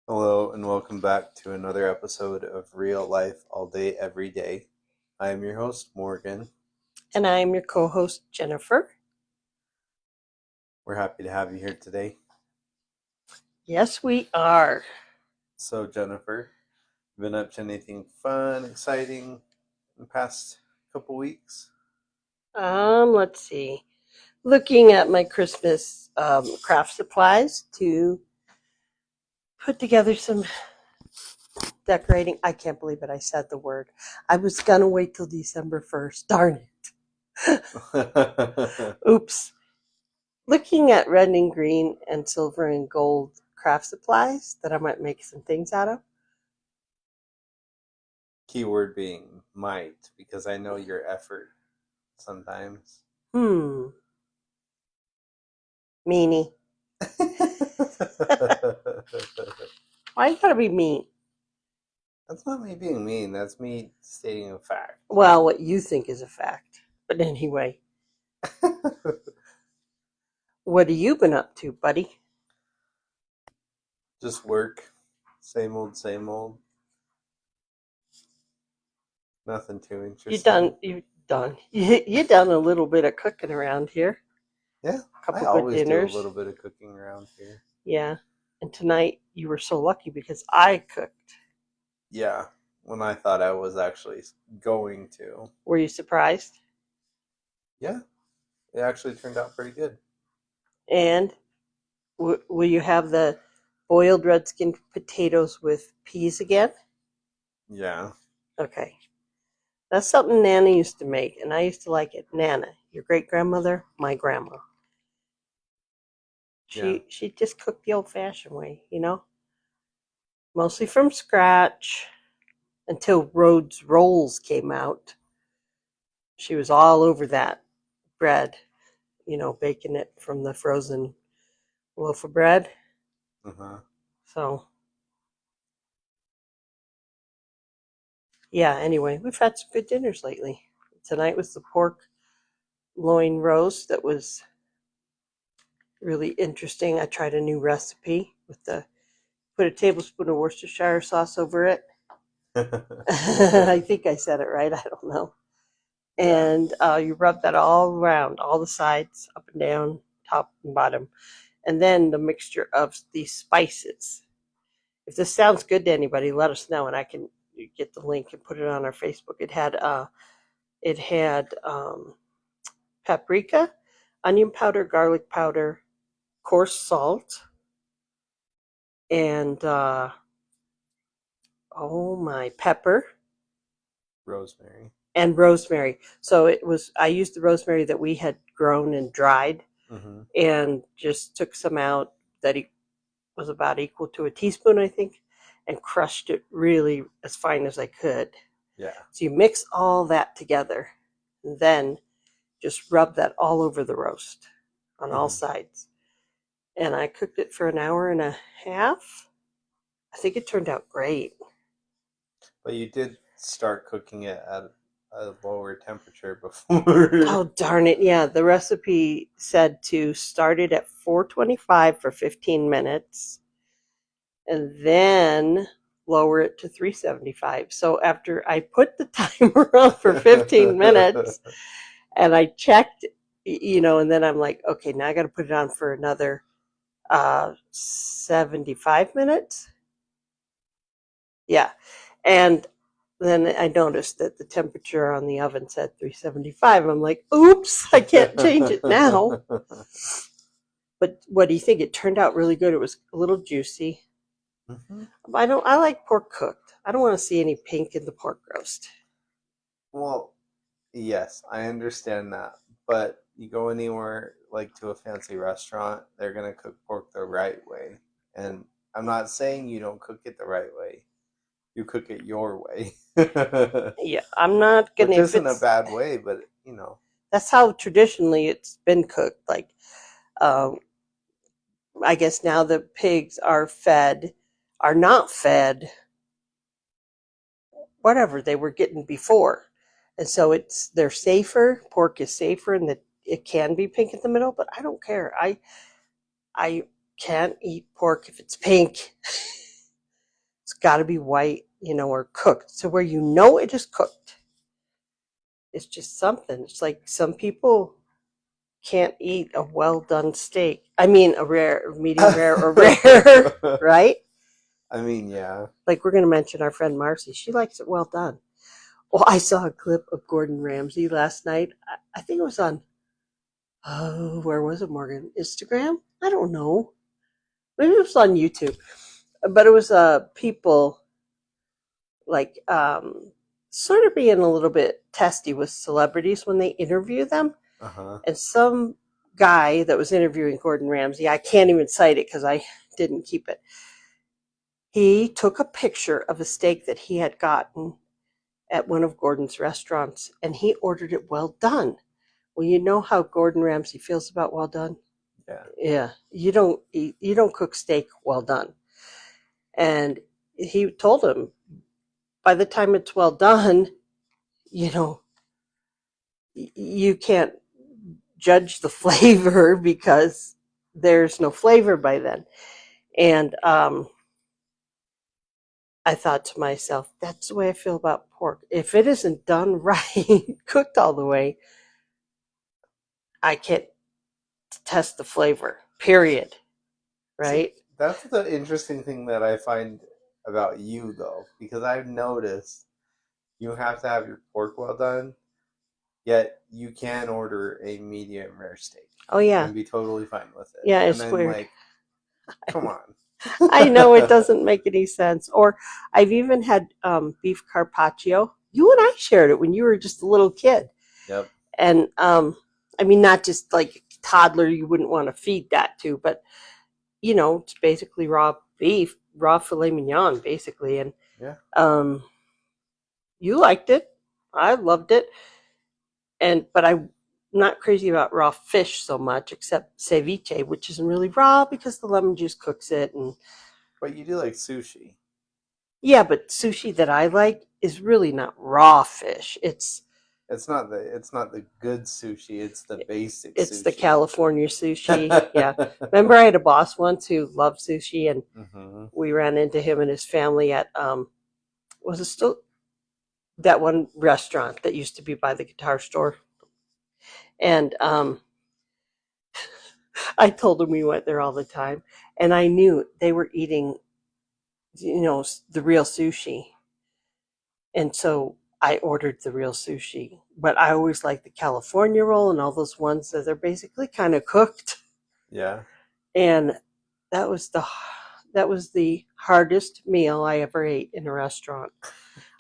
Hello and welcome back to another episode of Real Life All Day Every Day. I am your host, Morgan. And I am your co host, Jennifer. We're happy to have you here today. Yes, we are. So, Jennifer, been up to anything fun, exciting in the past couple weeks? Let's see. Looking at my Christmas craft supplies to put together some decorating. I can't believe it. I said the word. I was going to wait till December 1st. Darn it. Oops. Looking at red and green and silver and gold craft supplies that I might make some things out of. Keyword being might, because I know your effort sometimes. Meanie. Why you gotta be mean? That's not me being mean. That's me stating a fact. Well, what you think is a fact. But anyway, what have you been up to, buddy? Just work. Same old, same old. Nothing too interesting. You done a little bit of cooking around here. Yeah, A couple I good always dinners. do a little bit of cooking around here. Yeah. And tonight you were so lucky because I cooked. Yeah, when I thought I was actually going to. Were you surprised? Yeah, it actually turned out pretty good. And will you have the boiled red skin potatoes with peas again? Yeah. Okay. That's something Nana used to make, and I used to like it. Nana, your great grandmother, my grandma. She just cooked the old fashioned way, mostly from scratch until Rhodes Rolls came out. She was all over that bread, baking it from the frozen loaf of bread. Uh-huh. So, yeah, anyway, we've had some good dinners lately. Tonight was the pork loin roast that was really interesting. I tried a new recipe with put a tablespoon of Worcestershire sauce over it. I think I said it right. I don't know. Yeah. And you rub that all around, all the sides, up and down, top and bottom. And then the mixture of these spices. If this sounds good to anybody, let us know, and I can get the link and put it on our Facebook. It had paprika, onion powder, garlic powder, coarse salt, and pepper Rosemary. and rosemary. So I used the rosemary that we had grown and dried, Mm-hmm. and just took some out that was about equal to a teaspoon, I think, and crushed it really as fine as I could. Yeah. So you mix all that together, and then just rub that all over the roast on all sides. And I cooked it for an hour and a half. I think it turned out great. But you did start cooking it at a lower temperature before. Oh, darn it. Yeah, the recipe said to start it at 425 for 15 minutes and then lower it to 375. So after I put the timer on for 15 minutes and I checked, and then I'm like, okay, now I got to put it on for another 75 minutes. Yeah. And then I noticed that the temperature on the oven said 375. I'm like, oops, I can't change it now. But what do you think? It turned out really good. It was a little juicy. Mm-hmm. I like pork cooked. I don't want to see any pink in the pork roast. Well, yes, I understand that. But you go anywhere like to a fancy restaurant, they're gonna cook pork the right way. And I'm not saying you don't cook it the right way. You cook it your way. Yeah, I'm not gonna. Which If isn't a it's bad way, but That's how traditionally it's been cooked. Like, um, I guess now the pigs are not fed whatever they were getting before, and so they're safer. Pork is safer, and that it can be pink in the middle. But I don't care. I can't eat pork if it's pink. got to be white, or cooked, so where it is cooked. It's just something. It's like some people can't eat a well done steak. I mean, a rare, medium rare, or rare, right? I mean, yeah. Like we're going to mention our friend Marcy. She likes it well done. Well, I saw a clip of Gordon Ramsay last night. I think it was on, oh, where was it, Morgan? Instagram? I don't know. Maybe it was on YouTube. But it was people like sort of being a little bit testy with celebrities when they interview them. Uh-huh. And some guy that was interviewing Gordon Ramsay, I can't even cite it because I didn't keep it. He took a picture of a steak that he had gotten at one of Gordon's restaurants, and he ordered it well done. Well, you know how Gordon Ramsay feels about well done? Yeah. Yeah. You don't cook steak well done. And he told him, by the time it's well done, you can't judge the flavor because there's no flavor by then. And I thought to myself, that's the way I feel about pork. If it isn't done right, cooked all the way, I can't test the flavor, period. Right? See, that's the interesting thing that I find about you, though, because I've noticed you have to have your pork well done, yet you can order a medium rare steak Oh, yeah. and be totally fine with it. Yeah, And it's I'm weird. like, come on. I know it doesn't make any sense. Or I've even had beef carpaccio. You and I shared it when you were just a little kid. Yep. And I mean, not just like a toddler you wouldn't want to feed that to, but it's basically raw beef, raw filet mignon, basically. And Yeah. you liked it. I loved it. But I'm not crazy about raw fish so much, except ceviche, which isn't really raw because the lemon juice cooks it. And But you do like sushi. yeah, but sushi that I like is really not raw fish. It's not the good sushi, it's the basic it's sushi. the California sushi. Yeah. Remember I had a boss once who loved sushi, and we ran into him and his family at was it still that one restaurant that used to be by the guitar store? And I told him we went there all the time, and I knew they were eating, the real sushi. And so I ordered the real sushi, but I always like the California roll and all those ones that are basically kind of cooked. Yeah. And that was the hardest meal I ever ate in a restaurant.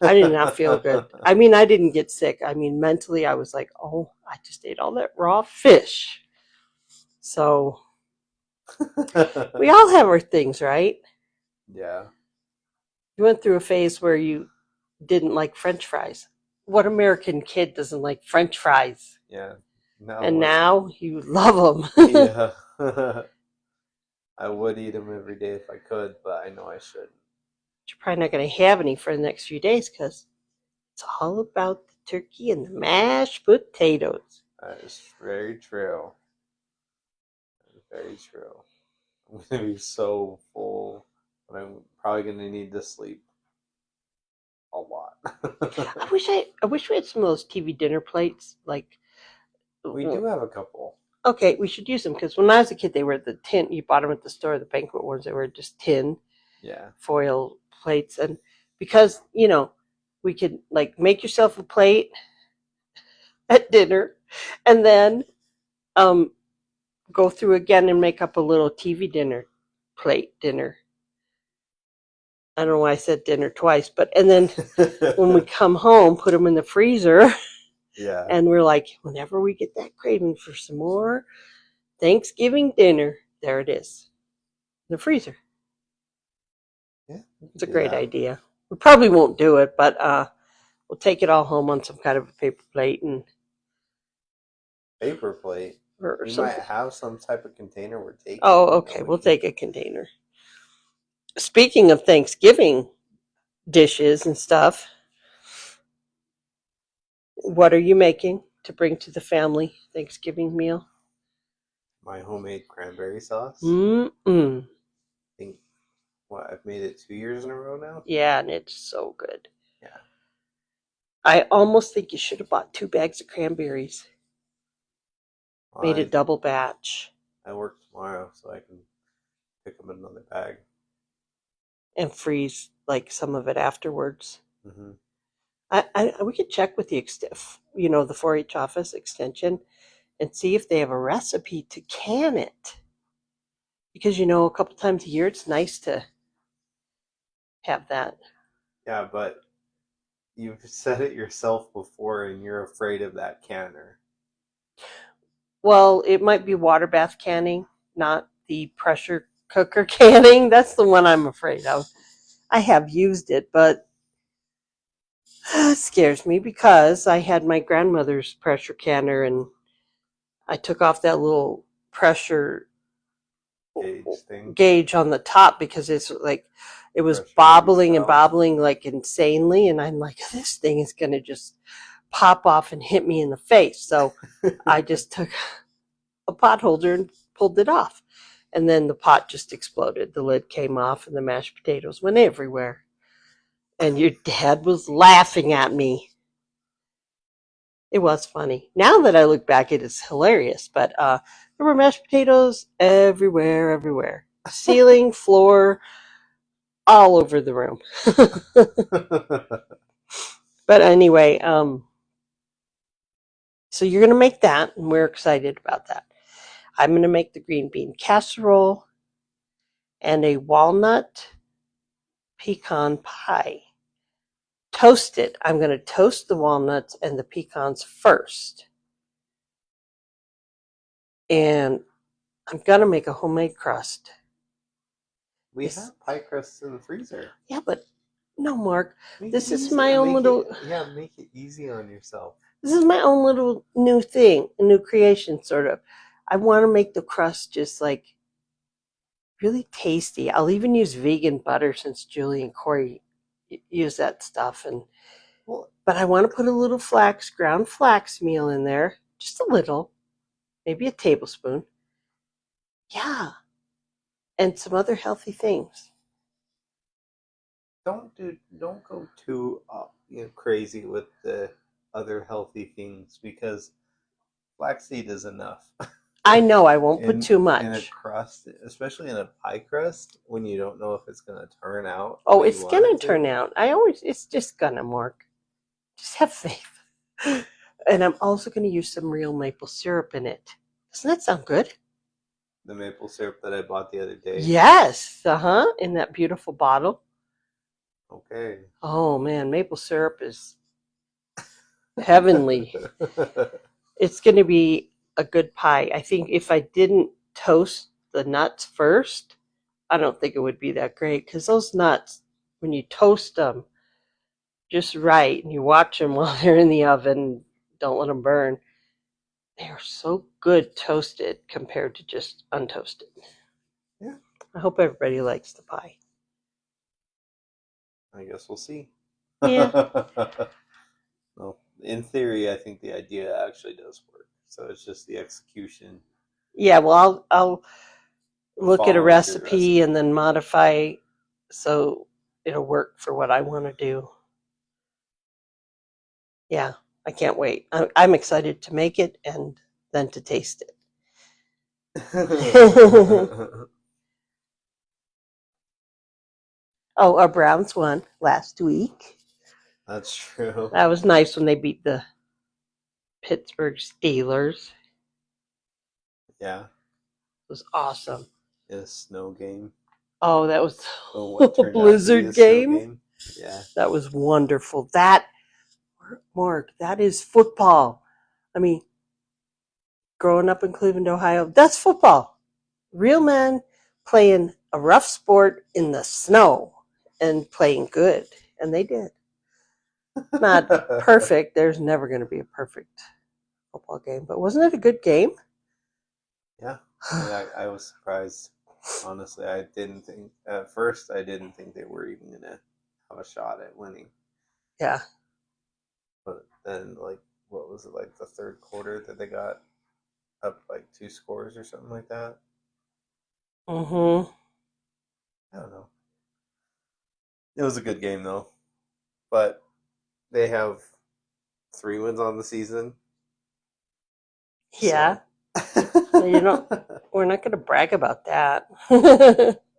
I did not feel good. I mean, I didn't get sick. I mean, mentally, I was like, oh, I just ate all that raw fish. So we all have our things, right? Yeah. You went through a phase where you didn't like French fries. What American kid doesn't like French fries? Yeah. No. And now you love them. Yeah. I would eat them every day if I could, but I know I shouldn't. You're probably not going to have any for the next few days because it's all about the turkey and the mashed potatoes. That is very true. Very true. I'm gonna be so full, but I'm probably gonna need to sleep a lot. I wish we had some of those TV dinner plates. Like, We do have a couple. Okay, we should use them because when I was a kid, they were the tin. You bought them at the store, the banquet ones. They were just tin, foil plates, and because we could like make yourself a plate at dinner, and then go through again and make up a little TV dinner. I don't know why I said dinner twice, and then when we come home, put them in the freezer. Yeah. And we're like, whenever we get that craving for some more Thanksgiving dinner, there it is, in the freezer. Yeah, it's a great idea. We probably won't do it, but we'll take it all home on some kind of a paper plate and paper plate. Or we something. Might have some type of container we're taking. Oh, okay. We'll take a container. Speaking of Thanksgiving dishes and stuff, what are you making to bring to the family Thanksgiving meal? My homemade cranberry sauce. Mm-mm. I think What, I've made it 2 years in a row now? Yeah, and it's so good. Yeah. I almost think you should have bought 2 bags of cranberries. Well, Made a double batch I work tomorrow, so I can pick up another bag. and freeze like some of it afterwards. Hmm. We could check with the the 4-H office extension and see if they have a recipe to can it. Because a couple times a year it's nice to have that. Yeah, but you've said it yourself before, and you're afraid of that canner. Well, it might be water bath canning, not the pressure cooker canning. That's the one I'm afraid of. I have used it, but it scares me because I had my grandmother's pressure canner and I took off that little pressure Gauge thing, gauge on the top because it's like it was pressure release bobbling and valve. bobbling like insanely, and I'm like, this thing is going to just pop off and hit me in the face. So I just took a pot holder and pulled it off, and then the pot just exploded. The lid came off and the mashed potatoes went everywhere, and your dad was laughing at me. It was funny. Now that I look back, it is hilarious. But there were mashed potatoes everywhere, everywhere. Ceiling, floor, all over the room. But anyway, so you're going to make that, and we're excited about that. I'm going to make the green bean casserole and a walnut pecan pie. Toast it. I'm going to toast the walnuts and the pecans first. And I'm going to make a homemade crust. We have pie crusts in the freezer. Yeah, but no, Mark. Make This it is easy. my own little. Make it easy on yourself. This is my own little new thing, a new creation, sort of. I want to make the crust just like really tasty. I'll even use vegan butter since Julie and Corey use that stuff. But I want to put a little ground flax meal in there, just a little, maybe a tablespoon. Yeah, and some other healthy things. Don't go too crazy with the other healthy things, because flaxseed is enough. I know I won't put too In a much. crust, especially in a pie crust, when you don't know if it's going to turn out the Oh, way you it's want gonna it to. turn out. It's just gonna, Mark. Just have faith. And I'm also gonna use some real maple syrup in it. Doesn't that sound good? The maple syrup that I bought the other day. Yes. In that beautiful bottle. Okay. Oh man, maple syrup is heavenly. It's going to be a good pie. I think if I didn't toast the nuts first, I don't think it would be that great because those nuts, when you toast them just right and you watch them while they're in the oven, don't let them burn, they are so good toasted compared to just untoasted. Yeah. I hope everybody likes the pie. I guess we'll see. Yeah. Well, in theory, I think the idea actually does work. So it's just the execution. Yeah, well, I'll look at a Following through the recipe and then modify so it'll work for what I want to do. Yeah, I can't wait. I'm excited to make it and then to taste it. Oh, our Browns won last week. That's true. That was nice when they beat the Pittsburgh Steelers. Yeah. It was awesome. In a snow game. Oh, that was What a turned out to be blizzard a snow game. game. Yeah. That was wonderful. Mark, that is football. I mean, growing up in Cleveland, Ohio, that's football. Real men playing a rough sport in the snow and playing good. And they did. Not perfect. There's never going to be a perfect football game. But wasn't it a good game? Yeah. I was surprised. Honestly, I didn't think, at first, I didn't think they were even going to have a shot at winning. Yeah. But then, like, what was it, like the third quarter that they got up like 2 scores or something like that? Mm-hmm. I don't know. It was a good game though, but they have 3 wins on the season, Yeah, so you know, we're not going to brag about that.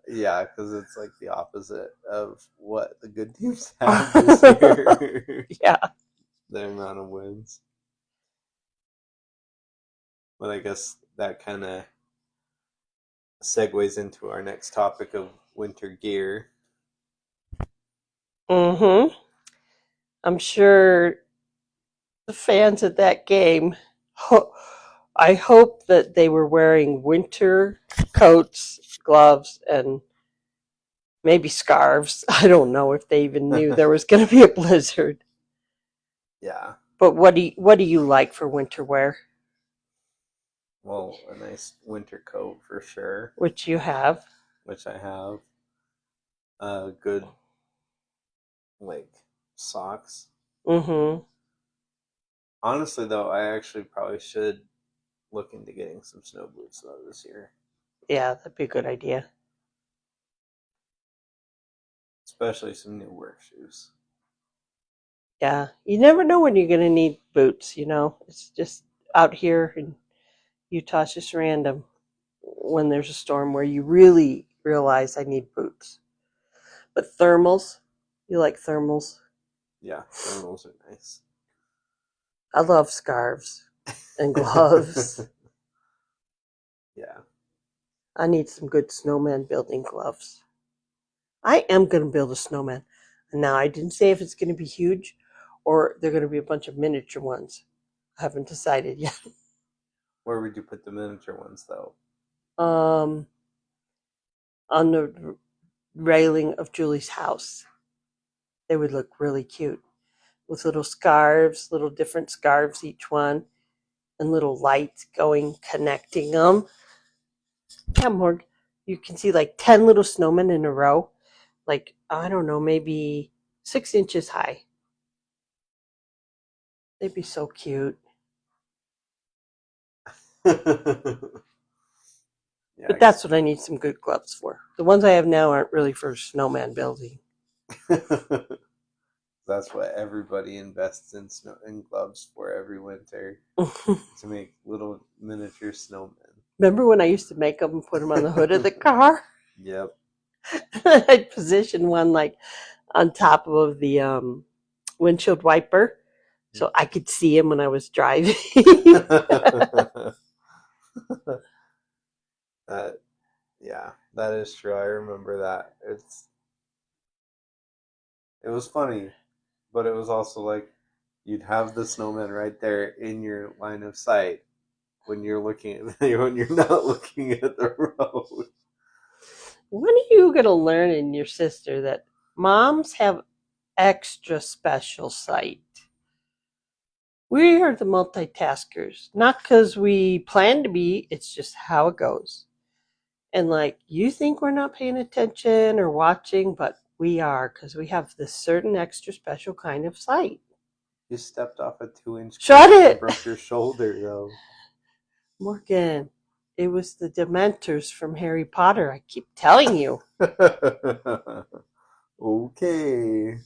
yeah, because it's like the opposite of what the good teams have this year. Yeah. The amount of wins, but I guess that kind of segues into our next topic of winter gear. Mm-hmm. I'm sure the fans at that game, I hope that they were wearing winter coats, gloves, and maybe scarves. I don't know if they even knew there was going to be a blizzard. Yeah, But what do you like for winter wear? well, a nice winter coat for sure, Which you have. which I have. Good like socks. Mm-hmm. Honestly, though, I actually probably should look into getting some snow boots though this year, Yeah, that'd be a good idea. especially some new work shoes. Yeah, you never know when you're going to need boots. It's just out here in Utah, it's just random when there's a storm where you really realize I need boots. But thermals, you like thermals? Yeah, thermals are nice. I love scarves and gloves. Yeah. I need some good snowman building gloves. I am going to build a snowman. Now, I didn't say if it's going to be huge or they're going to be a bunch of miniature ones. I haven't decided yet. Where would you put the miniature ones though? Um, on the railing of Julie's house, they would look really cute with little scarves, little different scarves each one, and little lights going connecting them. Yeah, more. You can see like 10 little snowmen in a row, like I don't know, maybe 6 inches high. They'd be so cute. Yeah, But that's what I need some good gloves for. The ones I have now aren't really for snowman building. that's what everybody invests in snow in gloves for every winter to make little miniature snowmen. Remember when I used to make them and put them on the hood of the car? Yep. I'd position one like on top of the windshield wiper so I could see him when I was driving. That yeah, that is true. I remember that. It was funny, but it was also like you'd have the snowman right there in your line of sight when you're looking at when you're not looking at the road. When are you going to learn in your sister that moms have extra special sight? We are the multitaskers, not because we plan to be, it's just how it goes. And like, you think we're not paying attention or watching, but we are because we have this certain extra special kind of sight. You stepped off a 2 inch Shut cliff and it! broke your shoulder, though. Morgan, it was the Dementors from Harry Potter. I keep telling you. Okay.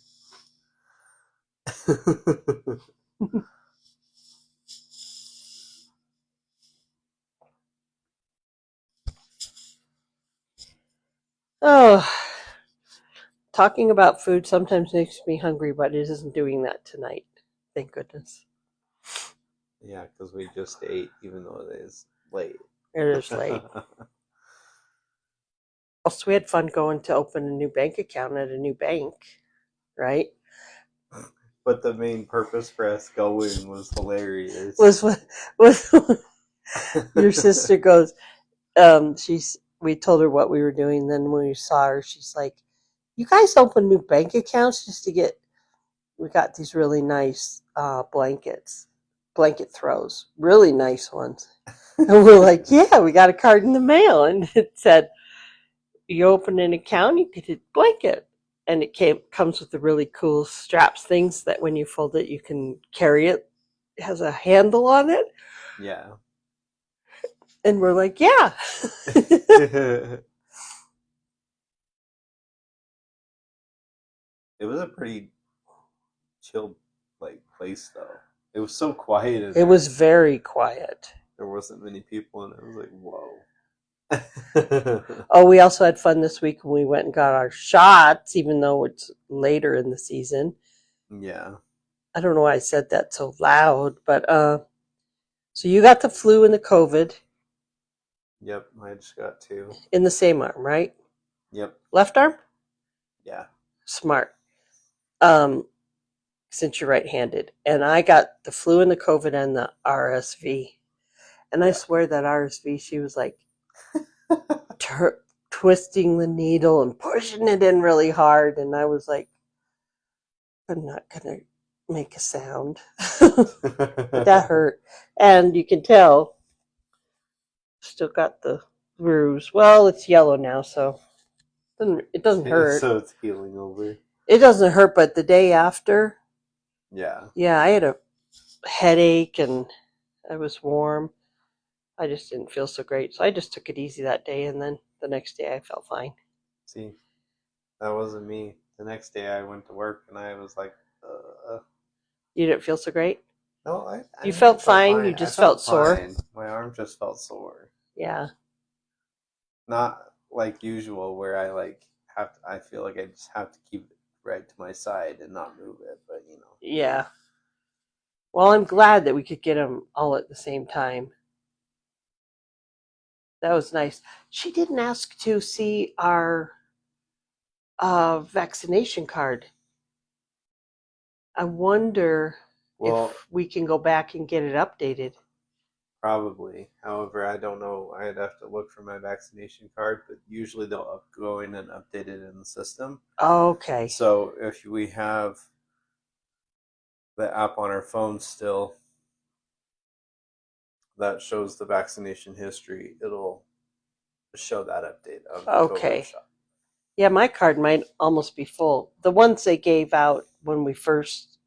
Oh, talking about food sometimes makes me hungry, but it isn't doing that tonight. Thank goodness. Yeah, because we just ate, even though it is late. It is late. Also, we had fun going to open a new bank account at a new bank, right? But the main purpose for us going was hilarious. Was your sister goes, we told her what we were doing. Then when we saw her, she's like, "You guys open new bank accounts just to get?" We got these really nice blanket throws, really nice ones. And we're like, "Yeah, we got a card in the mail," and it said, "You open an account, you get a blanket." And comes with the really cool straps things that when you fold it, you can carry it. It has a handle on it. Yeah. And we're like, yeah. It was a pretty chill like place though. It was so quiet in It there. was very quiet. There wasn't many people, and it was like, whoa. Oh, we also had fun this week when we went and got our shots, even though it's later in the season. Yeah. I don't know why I said that so loud, but so you got the flu and the COVID Yep. I just got two. in the same arm, right? Yep. Left arm? Yeah. Smart. Since you're right-handed, and I got the flu and the COVID and the RSV, and I Yeah. swear that RSV, she was like twisting the needle and pushing it in really hard, and I was like, I'm not gonna make a sound. But that hurt, and you can tell still got the bruise. Well, it's yellow now, so it doesn't hurt. So it's healing over. It doesn't hurt, but the day after, Yeah. yeah, I had a headache and I was warm. I just didn't feel so great, so I just took it easy that day, and then the next day I felt fine. See, that wasn't me. The next day I went to work and I was like, You didn't feel so great? no, You felt fine, you just felt sore? fine. My arm just felt sore. Yeah. Not like usual where I like have to, I feel like I just have to keep it right to my side and not move it, but you know. Yeah. Well, I'm glad that we could get them all at the same time. That was nice. She didn't ask to see our vaccination card. I wonder Well, if we can go back and get it updated. probably. However, I don't know. I'd have to look for my vaccination card, but usually they'll go in and update it in the system. Okay. So if we have the app on our phone still that shows the vaccination history, it'll show that update of the Okay. COVID shot. Yeah, my card might almost be full. The ones they gave out when we first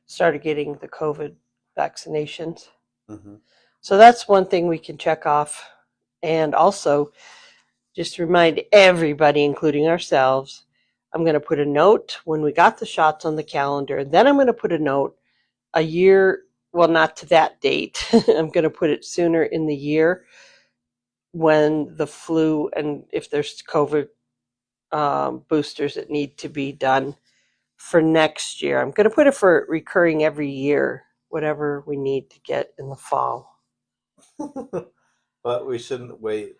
started getting the COVID vaccinations. Mm-hmm. So that's one thing we can check off. And also, just remind everybody, including ourselves, I'm going to put a note when we got the shots on the calendar. And then I'm going to put a note a year, well, not to that date. I'm going to put it sooner in the year when the flu and if there's COVID boosters that need to be done for next year. I'm going to put it for recurring every year, whatever we need to get in the fall. But we shouldn't wait.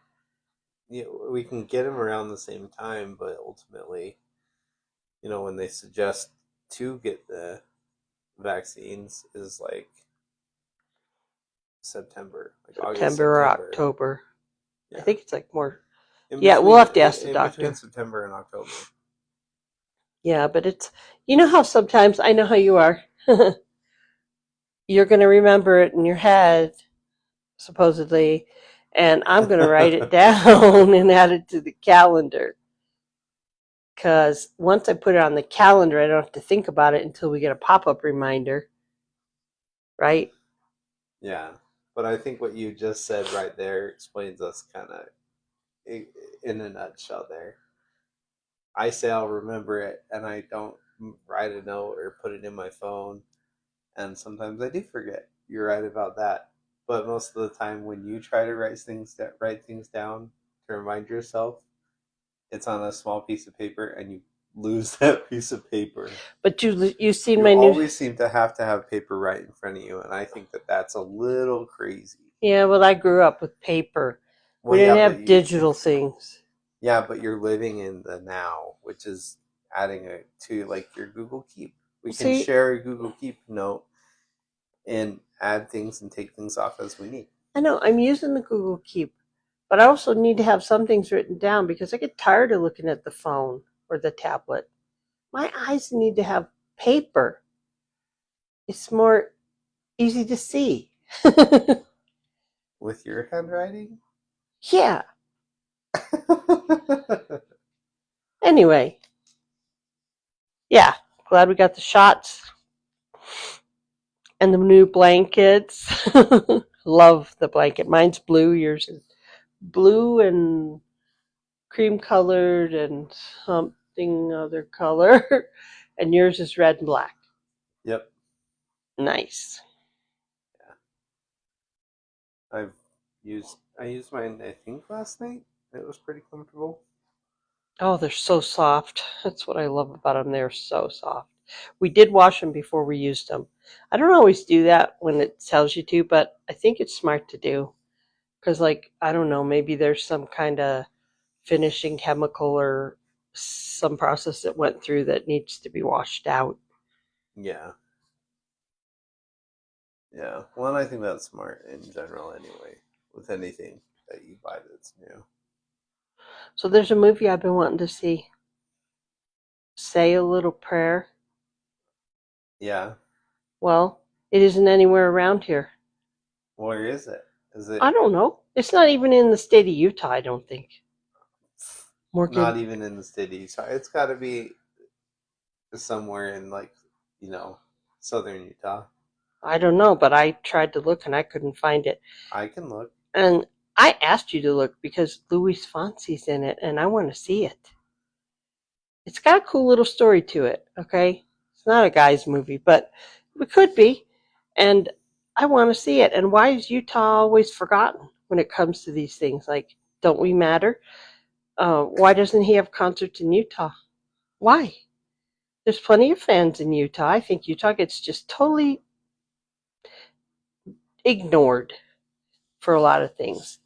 You know, we can get them around the same time, but ultimately, you know, when they suggest to get the vaccines is like September, like August, September or September. October. Yeah. I think it's like more. In Yeah, between- we'll have to ask the in doctor. between September and October. Yeah, but it's, you know how sometimes, I know how you are. You're going to remember it in your head, supposedly, and I'm going to write it down and add it to the calendar. Because once I put it on the calendar, I don't have to think about it until we get a pop-up reminder, right? Yeah, but I think what you just said right there explains us kind of in a nutshell there. I say I'll remember it, and I don't write a note or put it in my phone, and sometimes I do forget. You're right about that. But most of the time, when you try to write things down to remind yourself, it's on a small piece of paper, and you lose that piece of paper. But you seen You my new. always seem to have paper right in front of you, and I think that that's a little crazy. Yeah, well, I grew up with paper. Well, We didn't yeah, have digital things. Yeah, but you're living in the now, which is adding it to like your Google Keep. We can share a Google Keep note and add things and take things off as we need. I know, I'm using the Google Keep, but I also need to have some things written down because I get tired of looking at the phone or the tablet. My eyes need to have paper. It's more easy to see. With your handwriting? Yeah. Anyway. Yeah. Glad we got the shots. And the new blankets. Love the blanket. Mine's blue. Yours is blue and cream colored and something other color. And yours is red and black. Yep. Nice. I used mine, I think, last night. It was pretty comfortable. Oh, they're so soft. That's what I love about them. They're so soft. We did wash them before we used them. I don't always do that when it tells you to, but I think it's smart to do. Because, like, I don't know, maybe there's some kind of finishing chemical or some process that went through that needs to be washed out. Yeah. Yeah. Well, I think that's smart in general anyway, with anything that you buy that's new. So there's a movie I've been wanting to see. Say a Little Prayer. Yeah. Well, it isn't anywhere around here. Where is it? Is I it don't know. It's not even in the state of Utah, I don't think. not Morgan, even in the city? So it's got to be somewhere in, like, southern Utah. I don't know, but I tried to look and I couldn't find it. I can look. And I asked you to look because Louis Fonsi's in it and I want to see it. It's got a cool little story to it, okay? It's not a guy's movie, but it could be. And I want to see it. And why is Utah always forgotten when it comes to these things? Like, don't we matter? Why doesn't he have concerts in Utah? Why? There's plenty of fans in Utah. I think Utah gets just totally ignored for a lot of things.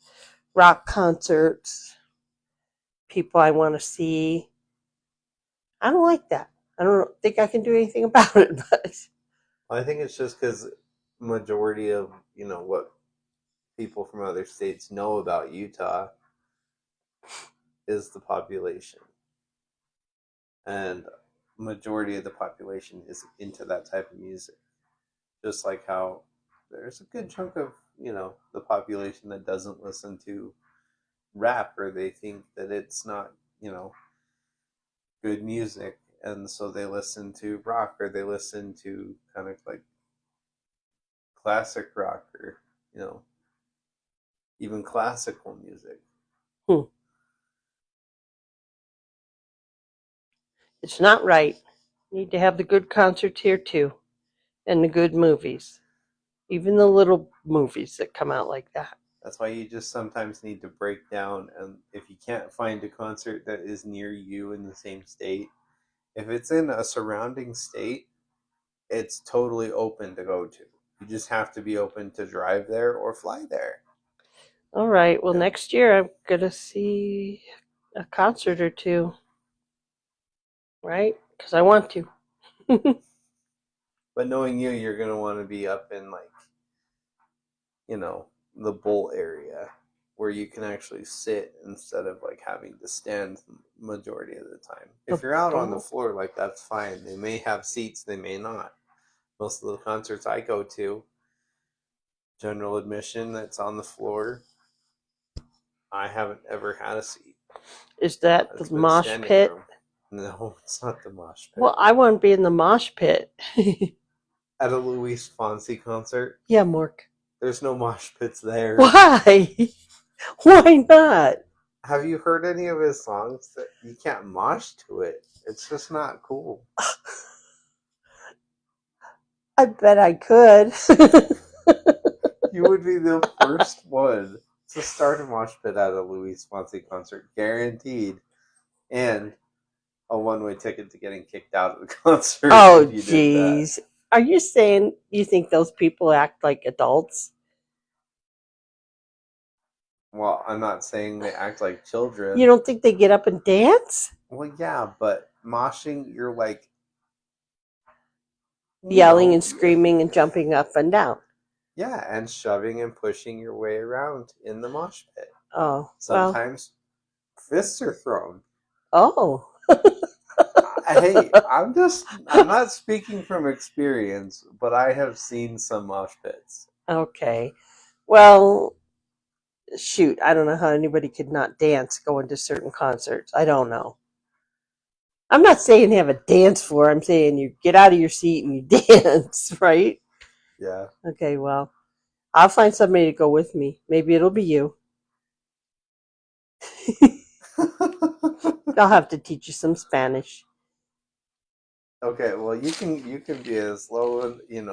Rock concerts, people I want to see. I don't like that. I don't think I can do anything about it, but I think it's just because majority of what people from other states know about Utah is the population, and majority of the population is into that type of music. Just like how there's a good chunk of the population that doesn't listen to rap, or they think that it's not good music, and so they listen to rock, or they listen to kind of like classic rock, or you know even classical music. hmm, it's not right. Need to have the good concerts here too, and the good movies, even the little movies that come out like that. That's why you just sometimes need to break down, and if you can't find a concert that is near you in the same state, if it's in a surrounding state, it's totally open to go to. You just have to be open to drive there or fly there. All right. Well, Yeah. next year I'm gonna see a concert or two, right? Because I want to. But knowing you, you're gonna want to be up in, like, you know, the bowl area where you can actually sit instead of like having to stand majority of the time. The If you're out on the bowl. floor, like, that's fine. They may have seats, they may not. Most of the concerts I go to, general admission, that's on the floor. I haven't ever had a seat. Is that the It's been mosh standing pit? room. No, it's not the mosh Well, pit. I want to be in the mosh pit. At a Luis Fonsi concert, Yeah, Mork. there's no mosh pits there. Why? Why not? Have you heard any of his songs? That you can't mosh to it. It's just not cool. I bet I could. You would be the first one to start a mosh pit at a Luis Fonsi concert, guaranteed, and a one-way ticket to getting kicked out of the concert Oh, if you did that. jeez. Are you saying you think those people act like adults? Well, I'm not saying they act like children. You don't think they get up and dance? Well, yeah, but moshing, you're like, Yelling and screaming and jumping up and down. yeah, and shoving and pushing your way around in the mosh pit. Oh, well. Sometimes fists are thrown. Oh. Hey, I'm not speaking from experience, but I have seen some mosh pits. Okay. Well, shoot. I don't know how anybody could not dance going to certain concerts. I don't know. I'm not saying have a dance floor. I'm saying you get out of your seat and you dance, right? Yeah. Okay, well, I'll find somebody to go with me. Maybe it'll be you. I'll have to teach you some Spanish. Okay, well you can be as low in, in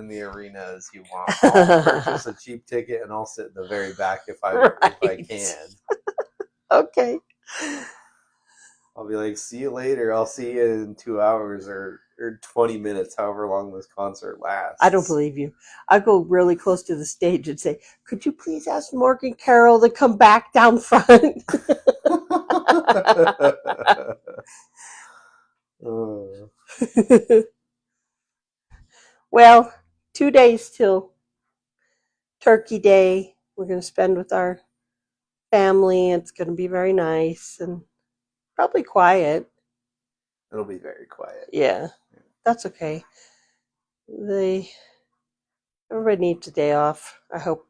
the arena as you want. I'll purchase a cheap ticket and I'll sit in the very back if I Right. can. Okay. I'll be like, see you later. I'll see you in 2 hours or 20 minutes, however long this concert I don't lasts. believe you. I go really close to the stage and say, "Could you please ask Morgan Carroll to come back down front?" Oh, Well, 2 days till Turkey Day. We're going to spend with our family. It's going to be very nice and probably quiet. it'll be very quiet. Yeah, that's okay. They Everybody needs a day off. I hope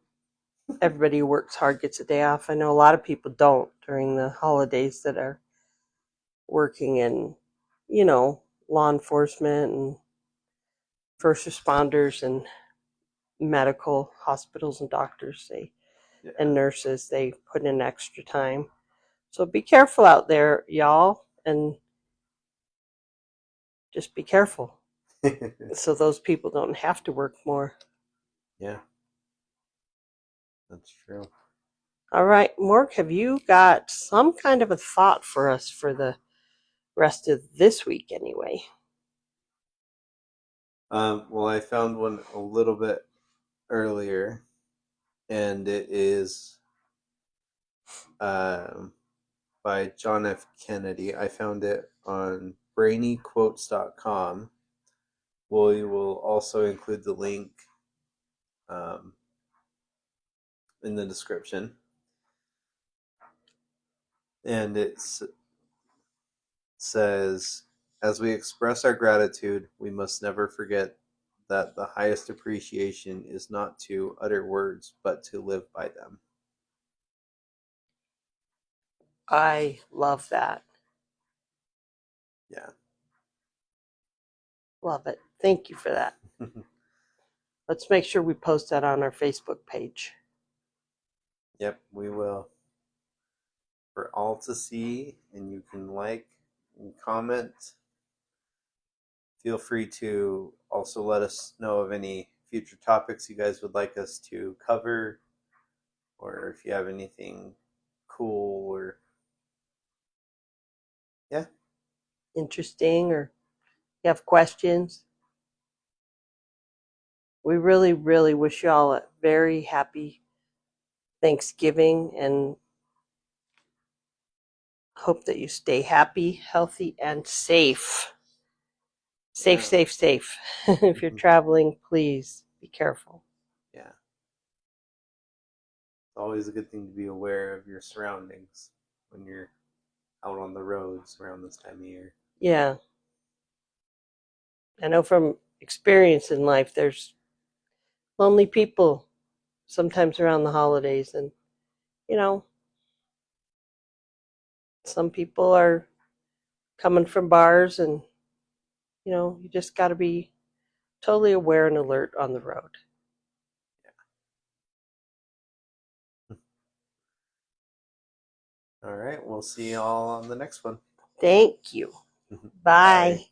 everybody who works hard gets a day off. I know a lot of people don't during the holidays that are working in, law enforcement and first responders and medical hospitals and doctors and Yeah. nurses. They put in extra time. So be careful out there, y'all, and just be careful so those people don't have to work more. Yeah, that's true. All right, Mork, have you got some kind of a thought for us for the rest of this week anyway? Well, I found one a little bit earlier, and it is um, by John F. Kennedy. I found it on brainyquotes.com. We will also include the link um, in the description. And it says, as we express our gratitude, we must never forget that the highest appreciation is not to utter words, but to live by them. I love that. Yeah. Love it. Thank you for that. Let's make sure we post that on our Facebook page. Yep, we will. For all to see, and you can like and comment. Feel free to also let us know of any future topics you guys would like us to cover, or if you have anything cool, or yeah. Interesting, or you have questions. We really, really wish y'all a very happy Thanksgiving and hope that you stay happy, healthy, and safe. Safe, Yeah. safe, safe. If you're traveling, please be careful. Yeah. It's always a good thing to be aware of your surroundings when you're out on the roads around this time of year. Yeah. I know from experience in life, there's lonely people sometimes around the holidays. And, you know, some people are coming from bars, and, you just got to be totally aware and alert on the road. All right, we'll see you all on the next one. Thank you. Bye. Bye.